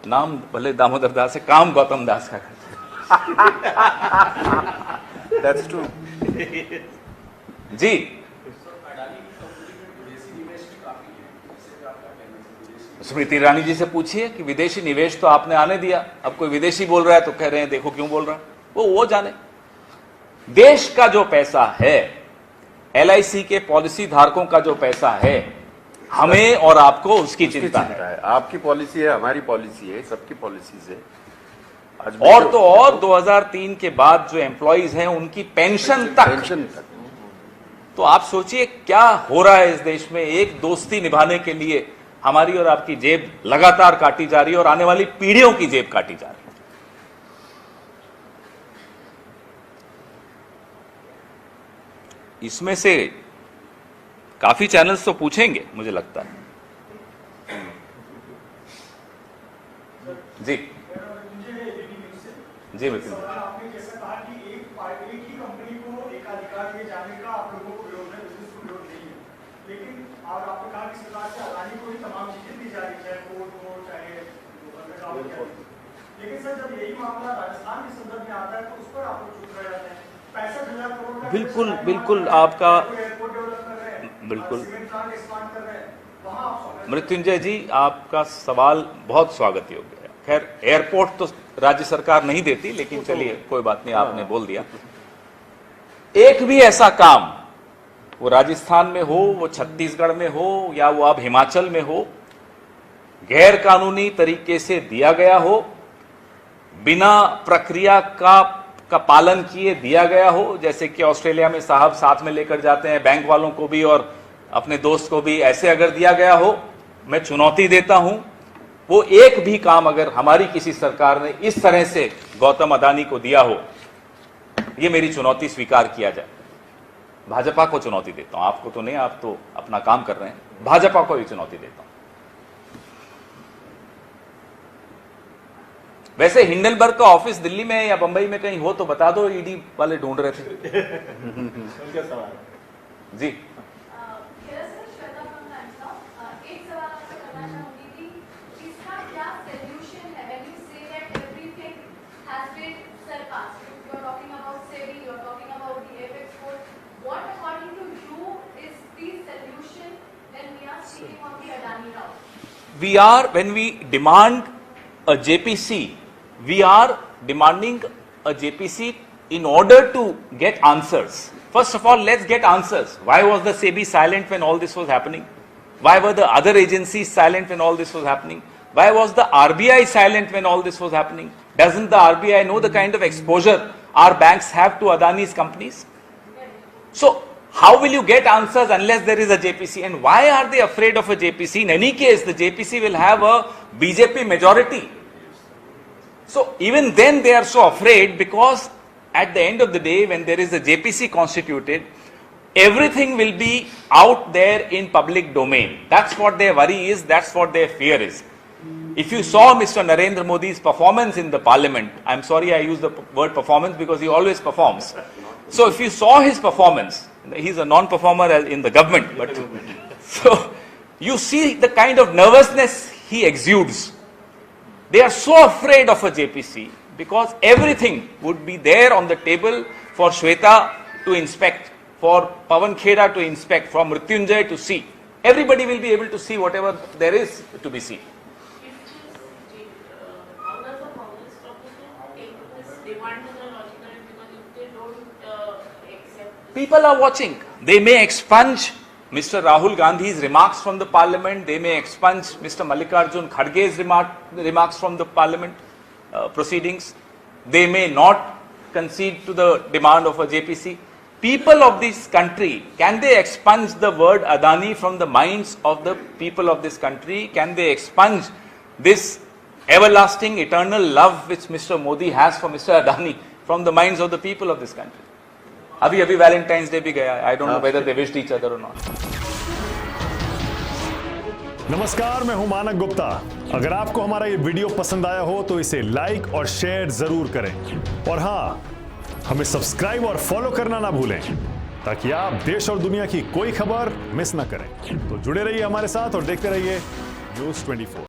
नाम भले दामोदर दास है, काम गौतम दास का करते हैं। That's true. जी स्मृति ईरानी जी से पूछिए कि विदेशी निवेश तो आपने आने दिया, अब कोई विदेशी बोल रहा है तो कह रहे हैं देखो क्यों बोल रहा है, वो जाने। देश का जो पैसा है, LIC के पॉलिसी धारकों का जो पैसा है, हमें और आपको उसकी चिंता है। आपकी पॉलिसी है, हमारी पॉलिसी है, सबकी पॉलिसीज है। और तो और 2003 के बाद जो एम्प्लॉइज हैं उनकी पेंशन तक। तो आप सोचिए क्या हो रहा है इस देश में। एक दोस्ती निभाने के लिए हमारी और आपकी जेब लगातार काटी जा रही है और आने वाली पीढ़ियों की जेब काटी जा रही है। इसमें से काफी चैनल्स तो पूछेंगे मुझे लगता है। जी जी बिल्कुल। आपने जैसा कहा कि एक ही कंपनी को एकाधिकार दिए जाने का आप लोगों को विरोध है, बिजनेस को विरोध नहीं है, लेकिन और आपने कहा कि सरकार से अदानी को ही तमाम चीजें दी जा रही, चाहे कोर्ट हो चाहे लेकिन सर जब यही मामला राजस्थान के संदर्भ में आता है तो उस पर आप लोग चुप रह जाते हैं। 65,000 करोड़ का बिल्कुल बिल्कुल आपका एयरपोर्ट डेवलप कर रहे हैं, बिल्कुल सीमेंट प्लांट एक्सपांड कर रहे हैं, वहां आप मृत्युंजय जी आपका सवाल बहुत स्वागत योग्य है। खैर एयरपोर्ट तो राज्य सरकार नहीं देती, लेकिन चलिए कोई बात नहीं, आपने बोल दिया। एक भी ऐसा काम, वो राजस्थान में हो, वो छत्तीसगढ़ में हो, या वो अब हिमाचल में हो, गैर कानूनी तरीके से दिया गया हो, बिना प्रक्रिया का पालन किए दिया गया हो, जैसे कि ऑस्ट्रेलिया में साहब साथ में लेकर जाते हैं बैंक वालों को भी और अपने दोस्त को भी, ऐसे अगर दिया गया हो, मैं चुनौती देता हूं, वो एक भी काम अगर हमारी किसी सरकार ने इस तरह से गौतम अदानी को दिया हो, ये मेरी चुनौती स्वीकार किया जाए। भाजपा को चुनौती देता हूं, आपको तो नहीं, आप तो अपना काम कर रहे हैं। भाजपा को भी चुनौती देता हूं। वैसे हिंडनबर्ग का ऑफिस दिल्ली में या बंबई में कहीं हो तो बता दो, ईडी वाले ढूंढ रहे थे। उनका सवाल जी when we demand a JPC, we are demanding a JPC in order to get answers. First of all, let's get answers. Why was the SEBI silent when all this was happening? Why were the other agencies silent when all this was happening? Why was the RBI silent when all this was happening? Doesn't the RBI know the kind of exposure our banks have to Adani's companies? So, how will you get answers unless there is a JPC? And why are they afraid of a JPC? In any case, the JPC will have a BJP majority. So even then they are so afraid, because at the end of the day, when there is a JPC constituted, everything will be out there in public domain. That's what their worry is, that's what their fear is. If you saw Mr. Narendra Modi's performance in the parliament, I'm sorry I use the word performance because he always performs. So if you saw his performance, he's a non-performer in the government, but so you see the kind of nervousness he exudes. They are so afraid of a JPC because everything would be there on the table for Shweta to inspect, for Pawan Kheda to inspect, for Mrityunjay to see. Everybody will be able to see whatever there is to be seen. How does the Congress proposal take this demand to the logical end, because if they don't accept this, People are watching. They may expunge Mr. Rahul Gandhi's remarks from the parliament. They may expunge Mr. Mallikarjun Kharge's remarks from the parliament proceedings. They may not concede to the demand of a JPC. People of this country, can they expunge the word Adani from the minds of the people of this country? Can they expunge this everlasting, eternal love which Mr. Modi has for Mr. Adani from the minds of the people of this country? अभी Valentine's day भी गया, I don't know whether they wished each other और not. नमस्कार, मैं हूं मानक गुप्ता। अगर आपको हमारा ये वीडियो पसंद आया हो तो इसे लाइक और शेयर जरूर करें, और हां, हमें सब्सक्राइब और फॉलो करना ना भूलें ताकि आप देश और दुनिया की कोई खबर मिस ना करें। तो जुड़े रहिए हमारे साथ और देखते रहिए News 24।